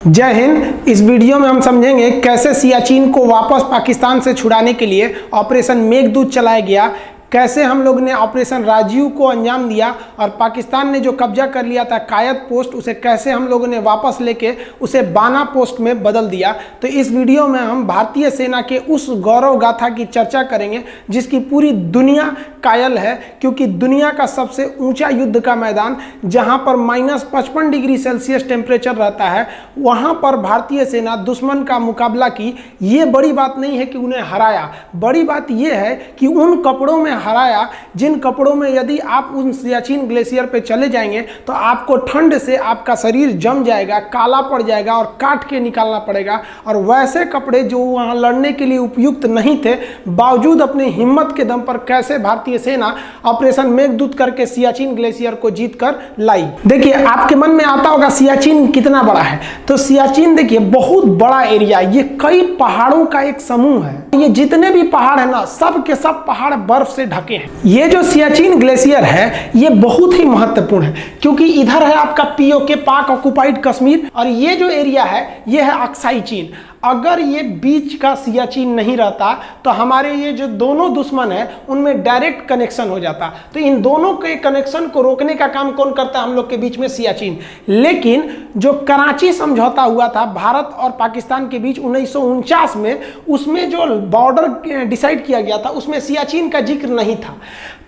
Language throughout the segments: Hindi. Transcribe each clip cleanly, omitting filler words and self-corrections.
जय हिंद। इस वीडियो में हम समझेंगे कैसे सियाचिन को वापस पाकिस्तान से छुड़ाने के लिए ऑपरेशन मेघदूत चलाया गया, कैसे हम लोग ने ऑपरेशन राजीव को अंजाम दिया और पाकिस्तान ने जो कब्जा कर लिया था कायद पोस्ट, उसे कैसे हम लोगों ने वापस लेके उसे बाना पोस्ट में बदल दिया। तो इस वीडियो में हम भारतीय सेना के उस गौरव गाथा की चर्चा करेंगे जिसकी पूरी दुनिया कायल है, क्योंकि दुनिया का सबसे ऊंचा युद्ध का मैदान जहां पर -55 डिग्री सेल्सियस टेम्परेचर रहता है, वहां पर भारतीय सेना दुश्मन का मुकाबला की। ये बड़ी बात नहीं है कि उन्हें हराया, बड़ी बात यह है कि उन कपड़ों में हराया जिन कपड़ों में यदि आप उन सियाचिन ग्लेशियर पे चले जाएंगे तो आपको ठंड से आपका शरीर जम जाएगा, काला पड़ जाएगा और काट के निकालना पड़ेगा। और वैसे कपड़े जो वहां लड़ने के लिए उपयुक्त नहीं थे, बावजूद अपनी हिम्मत के दम पर कैसे भारतीय सेना ऑपरेशन मेघदूत करके सियाचिन ग्लेशियर को जीत कर लाई। देखिए, आपके मन में आता होगा सियाचिन कितना बड़ा है। तो सियाचिन देखिए बहुत बड़ा एरिया, ये कई पहाड़ों का एक समूह है। ये जितने भी पहाड़ है ना, सब के सब पहाड़ बर्फ से ढके हैं। ये जो सियाचिन ग्लेशियर है ये बहुत ही महत्वपूर्ण है, क्योंकि इधर है आपका पीओके पाक ऑक्युपाइड कश्मीर और ये जो एरिया है ये है अक्साई चीन। अगर ये बीच का सियाचिन नहीं रहता तो हमारे ये जो दोनों दुश्मन है उनमें डायरेक्ट कनेक्शन हो जाता। तो इन दोनों के कनेक्शन को रोकने का काम कौन करता है? हम लोग के बीच में सियाचिन। लेकिन जो कराची समझौता हुआ था भारत और पाकिस्तान के बीच 1949 में, उसमें जो बॉर्डर डिसाइड किया गया था उसमें सियाचिन का जिक्र नहीं था।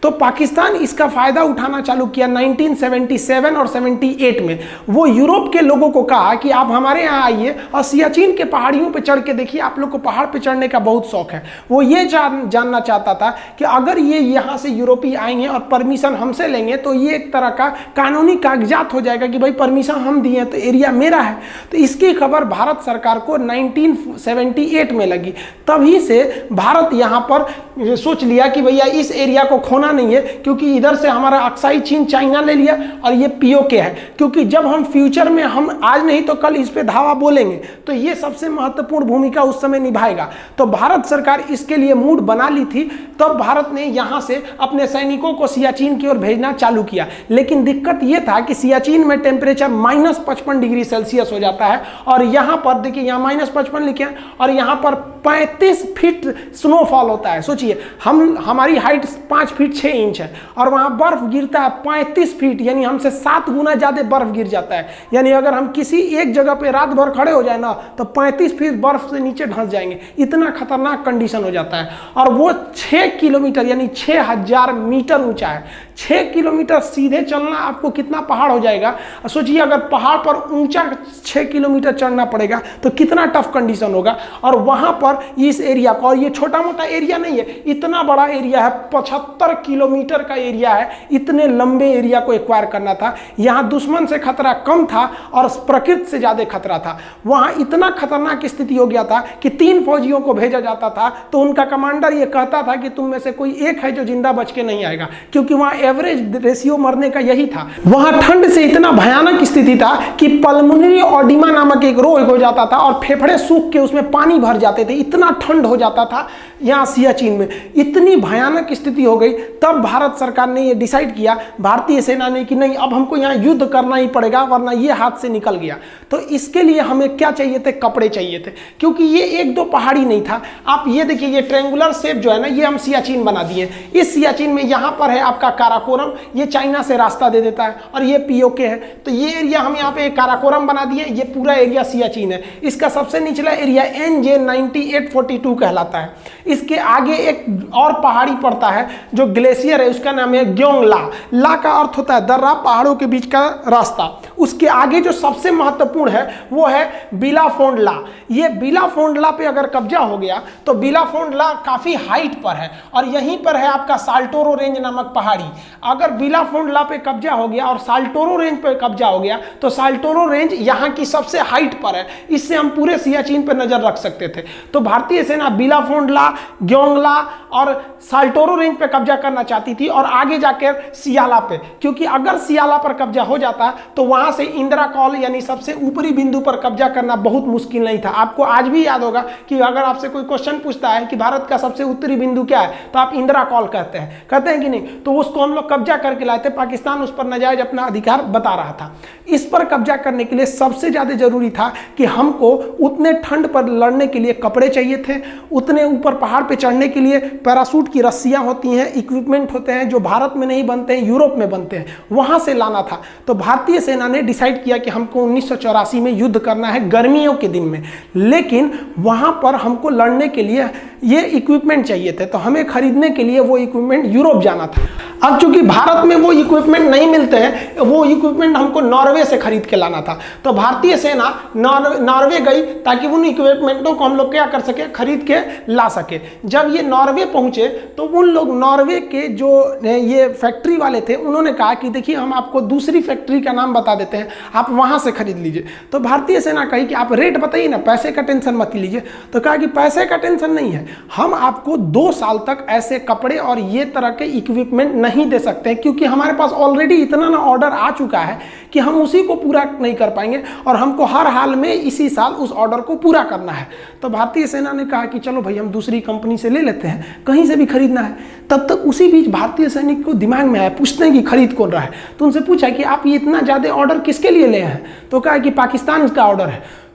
तो पाकिस्तान इसका फायदा उठाना चालू किया 1977 और 78 में। वो यूरोप के लोगों को कहा कि आप हमारे यहाँ आइए और सियाचिन के पहाड़ियों पे चढ़ के देखिए, आप लोग को पहाड़ पे चढ़ने का बहुत शौक है। वो ये जानना चाहता था कि अगर ये यहाँ से यूरोपीय आएंगे और परमिशन हमसे लेंगे तो ये एक तरह का कानूनी कागजात हो जाएगा कि भाई परमिशन हम दिए तो एरिया मेरा है। तो इसकी खबर भारत सरकार को 1978 में लगी। तभी से भारत यहाँ पर सोच लिया कि भैया इस एरिया को खोना नहीं है, क्योंकि इधर से हमारा अक्साई चीन चाइना ले लिया और ये पीओके है। क्योंकि जब हम फ्यूचर में, हम आज नहीं तो कल इस पे धावा बोलेंगे, तो ये सबसे महत्वपूर्ण भूमिका उस समय निभाएगा। तो भारत सरकार इसके लिए मूड बना ली थी। तब भारत ने यहां से अपने सैनिकों को सियाचिन की ओर भेजना चालू किया। लेकिन दिक्कत यह था कि सियाचिन में टेम्परेचर -55 डिग्री सेल्सियस हो जाता है और यहां पर देखिए, यहां -55 लिखे हैं और यहां पर 35 फीट स्नोफॉल होता है। सोचिए, हमारी हाइट 5 फीट 6 इंच है और वहां बर्फ गिरता है 35 फीट, यानी हमसे 7 गुना ज्यादा बर्फ गिर जाता है। यानी अगर हम किसी एक जगह पे रात भर खड़े हो जाए ना तो 35 फीट बर्फ से नीचे धंस जाएंगे। इतना खतरनाक कंडीशन हो जाता है। और वो 6 किलोमीटर यानी 6000 मीटर ऊंचा है। 6 किलोमीटर सीधे चलना, आपको कितना पहाड़ हो जाएगा। सोचिए, अगर पहाड़ पर ऊंचा 6 किलोमीटर चढ़ना पड़ेगा तो कितना टफ कंडीशन होगा। और वहां पर इस एरिया को, और ये छोटा मोटा एरिया नहीं है, इतना बड़ा एरिया है, 75 किलोमीटर का एरिया है। इतने लंबे एरिया को एक्वायर करना था। यहां दुश्मन से खतरा कम था और प्रकृति से ज्यादा खतरा था। वहां इतना खतरनाक स्थिति हो गया था कि 3 फौजियों को भेजा जाता था तो उनका कमांडर यह कहता था कि तुम में से कोई एक है जो जिंदा बच के नहीं आएगा, क्योंकि वहां एवरेज रेशियो मरने का यही था। वहां ठंड से इतना भयानक स्थिति था कि पल्मोनरी ऑडिमा नामक एक रोग हो जाता था और फेफड़े सूख के उसमें पानी भर जाते थे। इतना ठंड हो जाता था यहाँ सियाचिन में, इतनी भयानक स्थिति हो गई। तब भारत सरकार ने ये डिसाइड किया, भारतीय सेना ने, कि नहीं, अब हमको यहाँ युद्ध करना ही पड़ेगा वरना ये हाथ से निकल गया। तो इसके लिए हमें क्या चाहिए थे? कपड़े चाहिए थे, क्योंकि ये 1-2 पहाड़ी नहीं था। आप ये देखिए, ये ट्रायंगुलर शेप जो है ना, ये हम सियाचिन बना दिए। इस सियाचिन में यहाँ पर है आपका काराकोरम, ये चाइना से रास्ता दे देता है और ये पीओके है। तो ये एरिया हम यहाँ पे काराकोरम बना दिए। ये पूरा एरिया सियाचिन है। इसका सबसे निचला एरिया NJ 9842 कहलाता है। इसके आगे एक और पहाड़ी पड़ता है जो ग्लेशियर है, उसका नाम है ग्योंगला। ला का अर्थ होता है दर्रा, पहाड़ों के बीच का रास्ता। उसके आगे जो सबसे महत्वपूर्ण है वो है बिलाफोंडला। ये बिलाफोंडला पे अगर कब्जा हो गया तो बिलाफोंडला काफी हाइट पर है और यहीं पर है आपका साल्टोरो रेंज नामक पहाड़ी। अगर बिलाफोंडला पे कब्जा हो गया और साल्टोरो रेंज पे कब्जा हो गया तो साल्टोरो रेंज यहाँ की सबसे हाइट पर है। इससे हम पूरे सियाचिन पर नजर रख सकते थे। तो भारतीय सेना बिलाफोंडला, ग्योंगला और साल्टोरो रेंज पे कब्जा करना चाहती थी और आगे जाकर सियाला पे, क्योंकि अगर सियाला पर कब्जा हो जाता तो वहां से इंदिरा कॉल यानी सबसे ऊपरी बिंदु पर कब्जा करना बहुत मुश्किल नहीं था। आपको आज भी याद होगा कि अगर आपसे कोई क्वेश्चन पूछता है कि भारत का सबसे उत्तरी बिंदु क्या है तो आप इंदिरा कॉल कहते हैं कि नहीं, तो उसको हम लोग कब्जा करके लाए थे। पाकिस्तान उस पर नाजायज अपना अधिकार बता रहा था। इस पर कब्जा करने के लिए सबसे ज़्यादा जरूरी था कि हमको उतने ठंड पर लड़ने के लिए कपड़े चाहिए थे, उतने ऊपर पहाड़ पे चढ़ने के लिए पैराशूट की रस्सियाँ होती हैं, इक्विपमेंट होते हैं जो भारत में नहीं बनते हैं, यूरोप में बनते हैं, वहाँ से लाना था। तो भारतीय सेना ने डिसाइड किया कि हमको 1984 में युद्ध करना है गर्मियों के दिन में, लेकिन वहाँ पर हमको लड़ने के लिए ये इक्विपमेंट चाहिए थे। तो हमें खरीदने के लिए वो इक्विपमेंट यूरोप जाना था। अब चूंकि भारत में वो इक्विपमेंट नहीं मिलते हैं, वो इक्विपमेंट हमको नॉर्वे से खरीद के लाना था। तो भारतीय सेना नॉर्वे गई ताकि उन इक्विपमेंटों को हम लोग क्या कर सके, खरीद के ला सके। जब ये नॉर्वे पहुंचे तो उन लोग नॉर्वे के जो ये फैक्ट्री वाले थे उन्होंने कहा कि देखिए हम आपको दूसरी फैक्ट्री का नाम बता देते हैं, आप वहां से खरीद लीजिए। तो भारतीय सेना कही कि आप रेट बताइए ना, पैसे का टेंशन मत लीजिए। तो कहा कि पैसे का टेंशन नहीं है, हम आपको 2 साल तक ऐसे कपड़े और ये तरह के इक्विपमेंट नहीं दे सकते हैं, क्योंकि हमारे पास ऑलरेडी इतना ना ऑर्डर आ चुका है कि हम उसी को पूरा नहीं कर पाएंगे और हमको हर हाल में इसी साल उस ऑर्डर को पूरा करना है। तो भारतीय सेना ने कहा कि चलो भाई हम दूसरी कंपनी से ले लेते हैं, कहीं से भी खरीदना है। तब तक उसी बीच भारतीय सैनिक को दिमाग में आया, पूछते हैं कि खरीद कौन रहा है। तो उनसे पूछा कि आप ये इतना ज़्यादा ऑर्डर किसके लिए ले हैं? तो कहा कि पाकिस्तान का ऑर्डर है।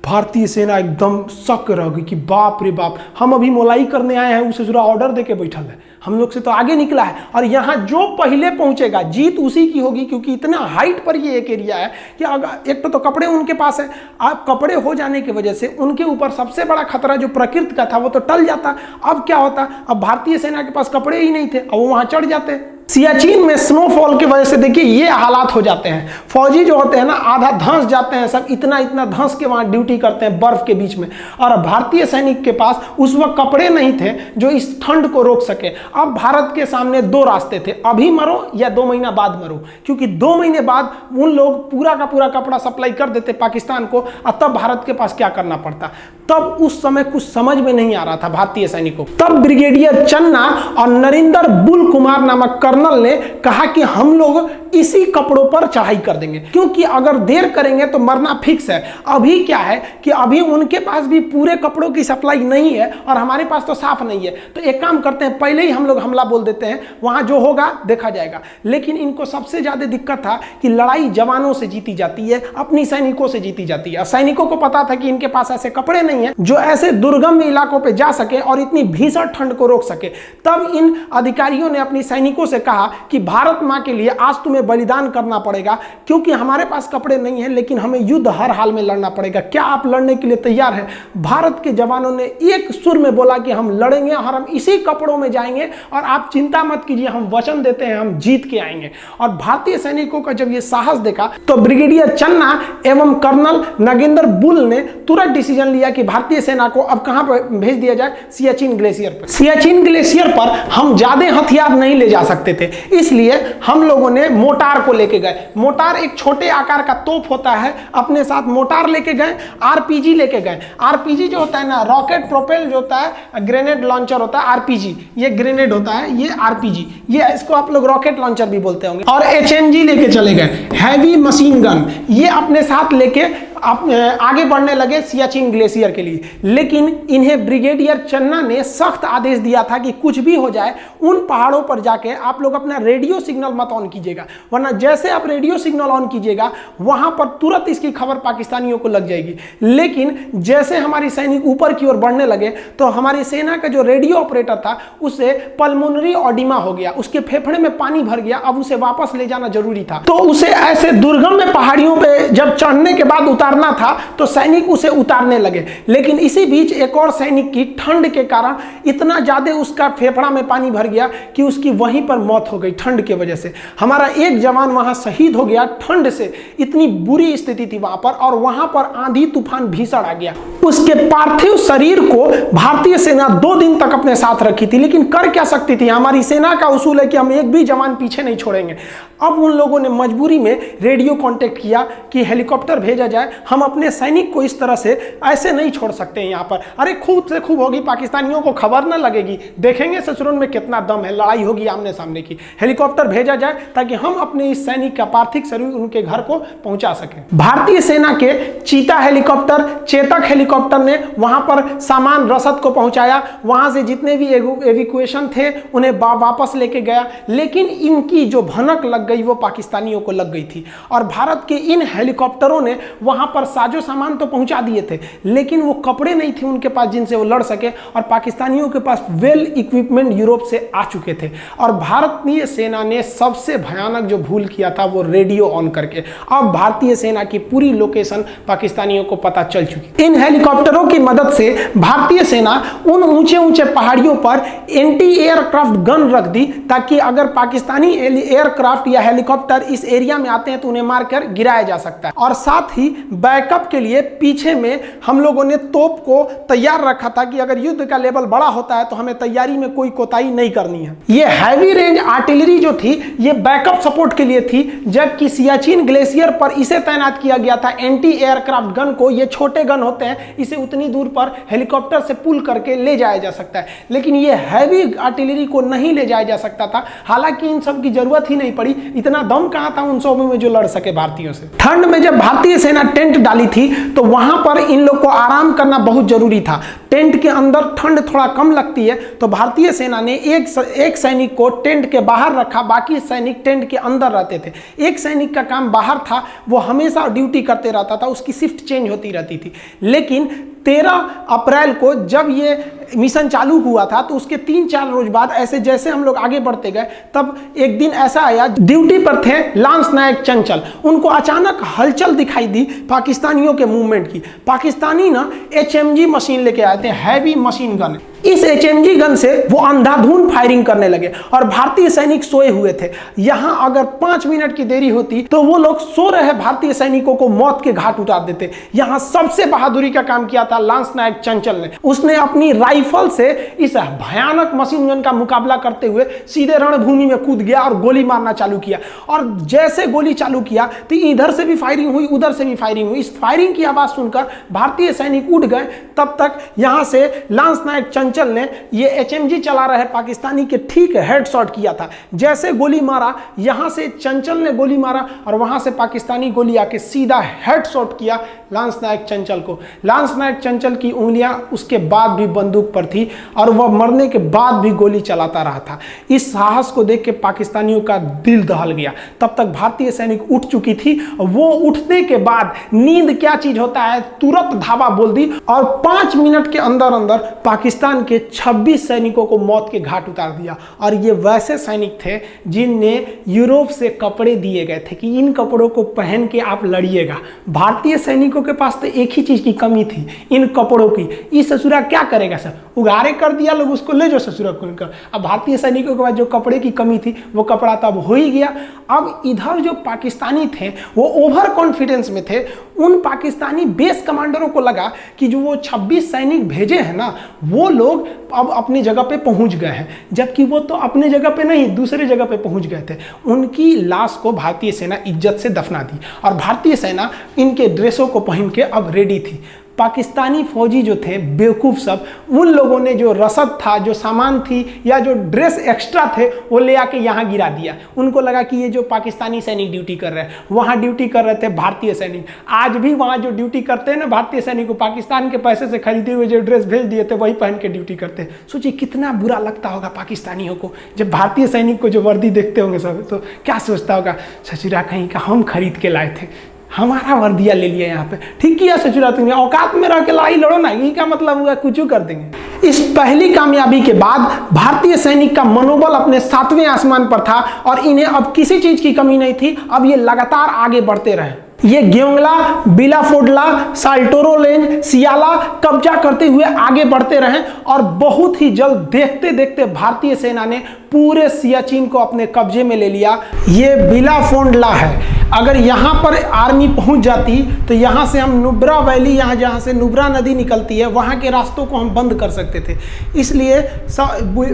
भारतीय सेना एकदम शक रह गई कि बाप रे बाप, हम अभी मोलाई करने आए हैं, उसे जरा ऑर्डर देके बैठल है, हम लोग से तो आगे निकला है और यहाँ जो पहले पहुंचेगा जीत उसी की होगी, क्योंकि इतना हाइट पर ये एक एरिया है कि अगर एक तो कपड़े उनके पास है, आप कपड़े हो जाने की वजह से उनके ऊपर सबसे बड़ा खतरा जो प्रकृति का था वो तो टल जाता। अब क्या होता, अब भारतीय सेना के पास कपड़े ही नहीं थे, अब वो वहाँ चढ़ जाते। सियाचिन में स्नोफॉल की वजह से देखिए ये हालात हो जाते हैं। फौजी जो होते हैं ना आधा धंस जाते हैं, सब इतना इतना धंस के वहां ड्यूटी करते हैं बर्फ के बीच में। और भारतीय सैनिक के पास उस वक्त कपड़े नहीं थे जो इस ठंड को रोक सके। अब भारत के सामने 2 रास्ते थे, अभी मरो या 2 महीना बाद मरो, क्योंकि 2 महीने बाद उन लोग पूरा का पूरा कपड़ा सप्लाई कर देते पाकिस्तान को और तब भारत के पास क्या करना पड़ता। तब उस समय कुछ समझ में नहीं आ रहा था भारतीय सैनिकों। तब ब्रिगेडियर चन्ना और नरिंदर बुल कुमार नामक कर्नल ने कहा कि हम लोग इसी कपड़ों पर चढ़ाई कर देंगे, क्योंकि अगर देर करेंगे तो मरना फिक्स है। अभी क्या है कि अभी उनके पास भी पूरे कपड़ों की सप्लाई नहीं है और हमारे पास तो साफ नहीं है। तो एक काम करते हैं, पहले ही हम लोग हमला बोल देते हैं, वहां जो होगा देखा जाएगा। लेकिन इनको सबसे ज्यादा दिक्कत था कि लड़ाई जवानों से जीती जाती है, अपनी सैनिकों से जीती जाती है। सैनिकों को पता था कि इनके पास ऐसे कपड़े नहीं है जो ऐसे दुर्गम इलाकों पे जा सके और इतनी भीषण ठंड को रोक सके। तब इन अधिकारियों ने अपनी सैनिकों से कहा कि भारत मां के लिए आज तुम्हें बलिदान करना पड़ेगा, क्योंकि हमारे पास कपड़े नहीं है लेकिन हमें युद्ध हर हाल में लड़ना पड़ेगा। क्या आप लड़ने के लिए तैयार हैं? भारत के जवानों ने एक सुर में बोला कि हम लड़ेंगे और हम इसी कपड़ों में जाएंगे और आप चिंता मत कीजिए, हम वचन देते हैं हम जीत के आएंगे। और भारतीय सैनिकों का जब ये साहस देखा तो ब्रिगेडियर चन्ना एवं कर्नल नगेंद्र बुल ने तुरंत डिसीजन लिया कि भारतीय सेना को अब कहां पर भेज दिया जाए, सियाचिन ग्लेशियर पर। सियाचिन ग्लेशियर पर हम ज्यादा हथियार नहीं ले जा सकते थे, इसलिए हम लोगों ने मोटार को लेके गए। मोटार एक छोटे आकार का तोप होता है, अपने साथ मोटार लेके गए, आरपीजी लेके गए। आरपीजी जो होता है ना, रॉकेट प्रोपेल जो होता है, ग्रेनेड लॉन्चर होता है। आरपीजी ये ग्रेनेड होता है, ये आरपीजी, ये इसको आप लोग रॉकेट लॉन्चर भी बोलते होंगे। और एचएमजी लेके चले गए, हैवी मशीन गन, ये अपने साथ लेके आप आगे बढ़ने लगे सियाचिन ग्लेशियर के लिए। लेकिन इन्हें ब्रिगेडियर चन्ना ने सख्त आदेश दिया था कि कुछ भी हो जाए उन पहाड़ों पर जाके आप लोग अपना रेडियो सिग्नल मत ऑन कीजिएगा, वरना जैसे आप रेडियो सिग्नल ऑन कीजिएगा वहां पर तुरंत इसकी खबर पाकिस्तानियों को लग जाएगी। लेकिन जैसे हमारी सैनिक ऊपर की ओर बढ़ने लगे तो हमारी सेना का जो रेडियो ऑपरेटर था उसे पल्मोनरी ऑडिमा हो गया, उसके फेफड़े में पानी भर गया, अब उसे वापस ले जाना जरूरी था। तो उसे ऐसे दुर्गम में पहाड़ियों पे जब चढ़ने के बाद उतारना था तो सैनिक उसे उतारने लगे। लेकिन इसी बीच एक और सैनिक की ठंड के कारण इतना ज्यादा उसका फेफड़ा में पानी भर गया कि उसकी वहीं पर मौत हो गई ठंड की वजह से। हमारा एक जवान वहां शहीद हो गया ठंड से, इतनी बुरी स्थिति थी वहां पर, और वहां पर आंधी तूफान भीषण आ गया। उसके पार्थिव शरीर को भारतीय सेना 2 दिन तक अपने साथ रखी थी, लेकिन कर क्या सकती थी, हमारी सेना का उसूल है कि हम एक भी जवान पीछे नहीं छोड़ेंगे। अब उन लोगों ने मजबूरी में रेडियो कांटेक्ट किया कि हेलीकॉप्टर भेजा जाए हम अपने सैनिक को इस तरह से ऐसे नहीं छोड़ सकते हैं यहाँ पर। अरे खूब से खूब होगी, पाकिस्तानियों को खबर ना लगेगी, देखेंगे ससुरन में कितना दम है, लड़ाई होगी आमने सामने की, हेलीकॉप्टर भेजा जाए ताकि हम अपने इस सैनिक का पार्थिव शरीर उनके घर को पहुंचा सकें। भारतीय सेना के चीता हेलीकॉप्टर, चेतक हेलीकॉप्टर ने वहां पर सामान रसद को पहुंचाया, वहां से जितने भी एविक्यूएशन थे उन्हें वापस लेके गया। लेकिन इनकी जो भनक लग गई वो पाकिस्तानियों को लग गई थी और भारत के इन हेलीकॉप्टरों ने वहां पर साजो सामान तो पहुंचा दिए थे, लेकिन वो कपड़े नहीं थे उनके पास जिनसे वो लड़ सके, और पाकिस्तानियों के पास वेल इक्विपमेंट यूरोप से आ चुके थे। और भारतीय सेना ने सबसे भयानक जो भूल किया था वो रेडियो ऑन करके, अब भारतीय सेना की पूरी लोकेशन पाकिस्तानियों को पता चल चुकी। इन हेलीकॉप्टरों की मदद से भारतीय सेना उन ऊंचे ऊंचे पहाड़ियों पर एंटी एयरक्राफ्ट गन रख दी, ताकि अगर पाकिस्तानी एयरक्राफ्ट या हेलीकॉप्टर इस एरिया में आते हैं तो उन्हें मारकर गिराया जा सकता है। और साथ ही बैकअप के लिए पीछे में हम लोगों ने तोप को तैयार रखा था कि अगर युद्ध का लेवल बड़ा होता है तो हमें तैयारी में कोई कोताही नहीं करनी है। ये हैवी रेंज आर्टिलरी जो थी ये बैकअप सपोर्ट के लिए थी, जबकि सियाचिन ग्लेशियर पर इसे तैनात किया गया था एंटी एयरक्राफ्ट गन को। ये छोटे गन होते हैं, इसे उतनी दूर पर हेलीकॉप्टर से पुल करके ले जाया जा सकता है, लेकिन ये हैवी आर्टिलरी को नहीं ले जाया जा सकता था। हालांकि इन सब की जरूरत ही नहीं पड़ी, इतना दम कहां था उन सब में जो लड़ सके भारतीयों से। ठंड में जब भारतीय सेना टेंट डाली थी तो वहां पर इन लोग को आराम करना बहुत जरूरी था। टेंट के अंदर ठंड थोड़ा कम लगती है, तो भारतीय सेना ने एक सैनिक को टेंट के बाहर रखा, बाकी सैनिक टेंट के अंदर रहते थे। एक सैनिक का काम बाहर था, वो हमेशा ड्यूटी करते रहता था, उसकी शिफ्ट चेंज होती रहती थी। लेकिन 13 अप्रैल को जब ये मिशन चालू हुआ था तो उसके 3-4 रोज बाद ऐसे जैसे हम लोग आगे बढ़ते गए, तब एक दिन ऐसा आया, ड्यूटी पर थे लांस नायक चंचल, उनको अचानक हलचल दिखाई दी पाकिस्तानियों के मूवमेंट की। पाकिस्तानी ना HMG मशीन लेके आए थे, हैवी मशीन गन। इस HMG गन से वो अंधाधुंध फायरिंग करने लगे और भारतीय सैनिक सोए हुए थे। यहां अगर 5 मिनट की देरी होती तो वो लोग सो रहे भारतीय सैनिकों को मौत के घाट उतार देते। यहां सबसे बहादुरी का काम किया था लांस नायक चंचल ने। उसने अपनी राइफल से इस भयानक मशीन गन का मुकाबला करते हुए सीधे रणभूमि में कूद गया और गोली मारना चालू किया। और जैसे गोली चालू किया तो इधर से भी फायरिंग हुई, उधर से भी फायरिंग हुई। इस फायरिंग की आवाज सुनकर भारतीय सैनिक उठ गए। तब तक यहां से लांस नायक चंचल ने ये HMG चला रहे पाकिस्तानी के ठीक हेडशॉट किया था। जैसे गोली मारा, यहां से चंचल ने गोली मारा और वहां से पाकिस्तानी गोली आके सीधा हेडशॉट किया लांस नायक चंचल को। लांस नायक चंचल की उंगलियां उसके बाद भी बंदूक पर थी और वह मरने के बाद भी गोली चलाता रहा था। इस साहस को देख के पाकिस्तानियों का दिल दहल गया। तब तक भारतीय सैनिक उठ चुकी थी। वो उठने के बाद नींद क्या चीज होता है, तुरंत धावा बोल दी और 5 मिनट के अंदर अंदर पाकिस्तान के 26 सैनिकों को मौत के घाट उतार दिया। और ये वैसे सैनिक थे जिन्हें यूरोप से कपड़े दिए गए थे कि इन कपड़ों को पहन के आप लड़िएगा। भारतीय सैनिकों के पास तो एक ही चीज की कमी थी, इन कपड़ों की। इस ससुरा क्या करेगा सर, उगारे कर दिया लोग, उसको ले जाओ ससुरा खोलकर। अब भारतीय सैनिकों के पास जो कपड़े की कमी थी वो कपड़ा तब हो ही गया। अब इधर जो पाकिस्तानी थे वो ओवर कॉन्फिडेंस में थे। उन पाकिस्तानी बेस कमांडरों को लगा कि जो वो 26 सैनिक भेजे हैं ना, वो लोग अब अपनी जगह पे पहुंच गए हैं, जबकि वो तो अपनी जगह पे नहीं दूसरे जगह पे पहुंच गए थे। उनकी लाश को भारतीय सेना इज्जत से दफना दी और भारतीय सेना इनके ड्रेसों को पहन के अब रेडी थी। पाकिस्तानी फौजी जो थे बेवकूफ़ सब, उन लोगों ने जो रसद था, जो सामान थी या जो ड्रेस एक्स्ट्रा थे वो ले आके यहाँ गिरा दिया। उनको लगा कि ये जो पाकिस्तानी सैनिक ड्यूटी कर रहे हैं, वहाँ ड्यूटी कर रहे थे भारतीय सैनिक। आज भी वहाँ जो ड्यूटी करते हैं ना भारतीय सैनिक को, पाकिस्तान के पैसे से खरीदे हुए जो ड्रेस भेज दिए थे वही पहन के ड्यूटी करते हैं। सोचिए कितना बुरा लगता होगा पाकिस्तानियों को जब भारतीय सैनिक को जो वर्दी देखते होंगे सब, तो क्या सोचता होगा, ससुरा कहीं का हम खरीद के लाए थे, हमारा वर्दिया ले लिया यहाँ पे। ठीक किया ससुरा, तुमने औकात में रह के लड़ाई लड़ो ना, ये क्या मतलब हुआ, कुछ कर देंगे। इस पहली कामयाबी के बाद भारतीय सैनिक का मनोबल अपने 7वें आसमान पर था और इन्हें अब किसी चीज की कमी नहीं थी। अब ये लगातार आगे बढ़ते रहे। ये ग्योंगला, बिलाफोडला, साल्टोरो रेंज, सियाला कब्जा करते हुए आगे बढ़ते रहे और बहुत ही जल्द देखते देखते भारतीय सेना ने पूरे सियाचिन को अपने कब्जे में ले लिया। ये बिलाफोडला है। अगर यहाँ पर आर्मी पहुँच जाती तो यहाँ से हम नुब्रा वैली, यहाँ जहाँ से नुब्रा नदी निकलती है, वहाँ के रास्तों को हम बंद कर सकते थे। इसलिए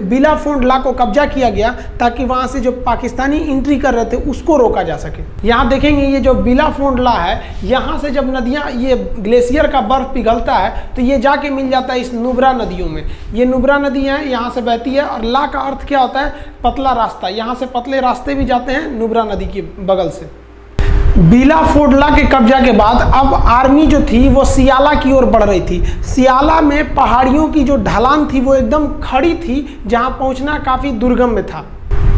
बिलाफोडला को कब्जा किया गया ताकि वहाँ से जो पाकिस्तानी एंट्री कर रहे थे उसको रोका जा सके। यहाँ देखेंगे ये जो बिलाफोडला फोडला है, यहाँ से जब नदियाँ, ये ग्लेशियर का बर्फ पिघलता है तो ये जाके मिल जाता है इस नुब्रा नदियों में। ये नुब्रा नदी है, यहाँ से बहती है, और ला का अर्थ क्या होता है? पतला रास्ता। यहाँ से पतले रास्ते भी जाते हैं नुब्रा नदी के बगल से। बिला फोडला के कब्जा के बाद अब आर्मी जो थी वो सियाला की ओर बढ़ रही थी। सियाला में पहाड़ियों की जो ढलान थी वो एकदम खड़ी थी, जहां पहुंचना काफी दुर्गम में था।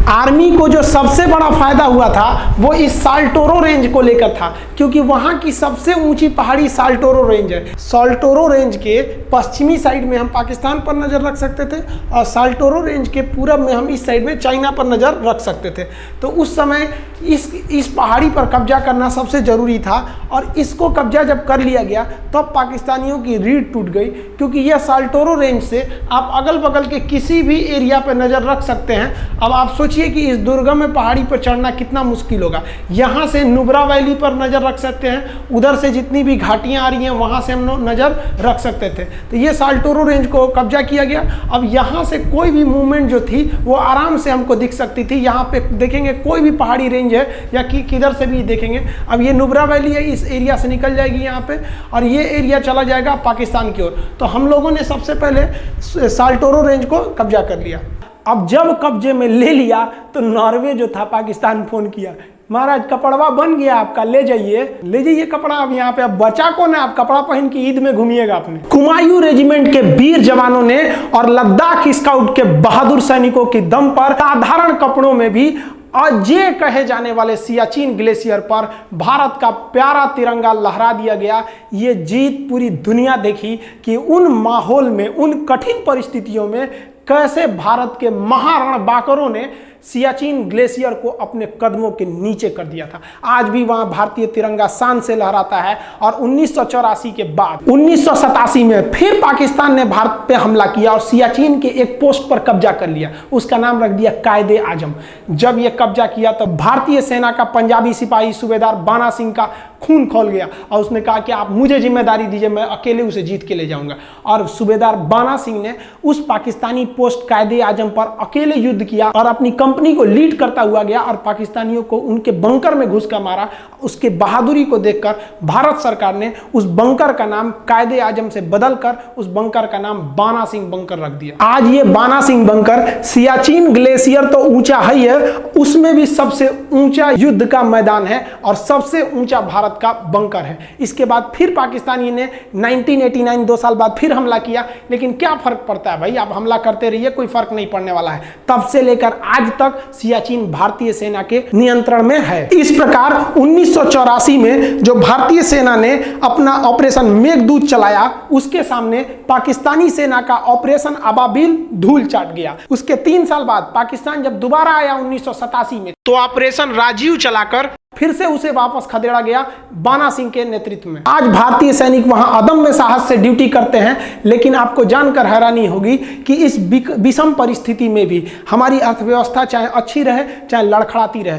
आर्मी को जो सबसे बड़ा फायदा हुआ था वो इस साल्टोरो रेंज को लेकर था, क्योंकि वहां की सबसे ऊंची पहाड़ी साल्टोरो रेंज है। साल्टोरो रेंज के पश्चिमी साइड में हम पाकिस्तान पर नज़र रख सकते थे, और साल्टोरो रेंज के पूरब में हम इस साइड में चाइना पर नज़र रख सकते थे। तो उस समय इस पहाड़ी पर कब्जा करना सबसे ज़रूरी था, और इसको कब्जा जब कर लिया गया तब पाकिस्तानियों की रीढ़ टूट गई, क्योंकि यह साल्टोरो रेंज से आप अगल बगल के किसी भी एरिया पर नज़र रख सकते हैं। अब आप सोचिए कि इस दुर्गम में पहाड़ी पर चढ़ना कितना मुश्किल होगा। यहाँ से नुब्रा वैली पर नज़र रख सकते हैं, उधर से जितनी भी घाटियाँ आ रही हैं वहाँ से हम लोग नज़र रख सकते थे। तो ये साल्टोरो रेंज को कब्जा किया गया। अब यहाँ से कोई भी मूवमेंट जो थी वो आराम से हमको दिख सकती थी। यहाँ पे देखेंगे कोई भी पहाड़ी रेंज है या किधर से भी देखेंगे। अब ये नुब्रा वैली है, इस एरिया से निकल जाएगी यहाँ पे, और ये एरिया चला जाएगा पाकिस्तान की ओर। तो हम लोगों ने सबसे पहले साल्टोरो रेंज को कब्जा कर लिया। अब जब कब्जे में ले लिया तो नॉर्वे जो था, पाकिस्तान फोन किया, महाराज कपड़वा बन गया आपका, ले जाइए कपड़ा। अब यहाँ पे अब बचा कौन है? आप कपड़ा पहन के ईद में घूमिएगा अपने। कुमायूं रेजिमेंट के वीर जवानों ने और लद्दाख स्काउट के बहादुर सैनिकों के दम पर साधारण कपड़ों में भी अजय कहे जाने वाले सियाचिन ग्लेशियर पर भारत का प्यारा तिरंगा लहरा दिया गया। ये जीत पूरी दुनिया देखी कि उन माहौल में, उन कठिन परिस्थितियों में कैसे भारत के महारणबांकरों ने सियाचिन ग्लेशियर को अपने कदमों के नीचे कर दिया था। आज भी वहां भारतीय तिरंगा शान से लहराता है। और 1984 के बाद 1987 में फिर पाकिस्तान ने भारत पे हमला किया और सियाचिन के एक पोस्ट पर कब्जा कर लिया। उसका नाम रख दिया कायदे आजम। जब यह कब्जा किया तो भारतीय सेना का पंजाबी सिपाही सूबेदार बाना सिंह का खून खौल गया, और उसने कहा कि आप मुझे जिम्मेदारी दीजिए, मैं अकेले उसे जीत के ले जाऊंगा। और सूबेदार बाना सिंह ने उस पाकिस्तानी पोस्ट कायदे आजम पर अकेले युद्ध किया और अपनी कंपनी को लीड करता हुआ गया, और पाकिस्तानियों को उनके बंकर में घुस कर मारा। उसके बहादुरी को देखकर भारत सरकार ने उस बंकर का नाम कायदे आजम से बदलकर उस बंकर का नाम बाना सिंह बंकर रख दिया। आज ये बाना सिंह बंकर, सियाचिन ग्लेशियर तो ऊंचा ही है, उसमें भी सबसे ऊंचा युद्ध का मैदान है और सबसे ऊंचा भारत का बंकर है। इसके बाद फिर पाकिस्तानी ने 1989 2 साल बाद फिर हमला किया, लेकिन क्या फर्क पड़ता है भाई, आप हमला करते रहिए, कोई फर्क नहीं पड़ने वाला है। तब से लेकर आज तक सियाचिन भारतीय सेना के नियंत्रण में है। इस प्रकार 1984 में जो भारतीय सेना ने अपना ऑपरेशन मेघदूत चलाया, उसके सामने पाकिस्तानी सेना का ऑपरेशन अबाबिल धूल चाट गया। उसके 3 साल बाद पाकिस्तान जब दोबारा आया 1987 में, तो ऑपरेशन राजीव चलाकर फिर से उसे वापस खदेड़ा गया बाना सिंह के नेतृत्व में। आज भारतीय सैनिक वहां अदम्य साहस से ड्यूटी करते हैं, लेकिन आपको जानकर हैरानी होगी कि इस विषम परिस्थिति में भी हमारी अर्थव्यवस्था चाहे अच्छी रहे चाहे लड़खड़ाती रहे,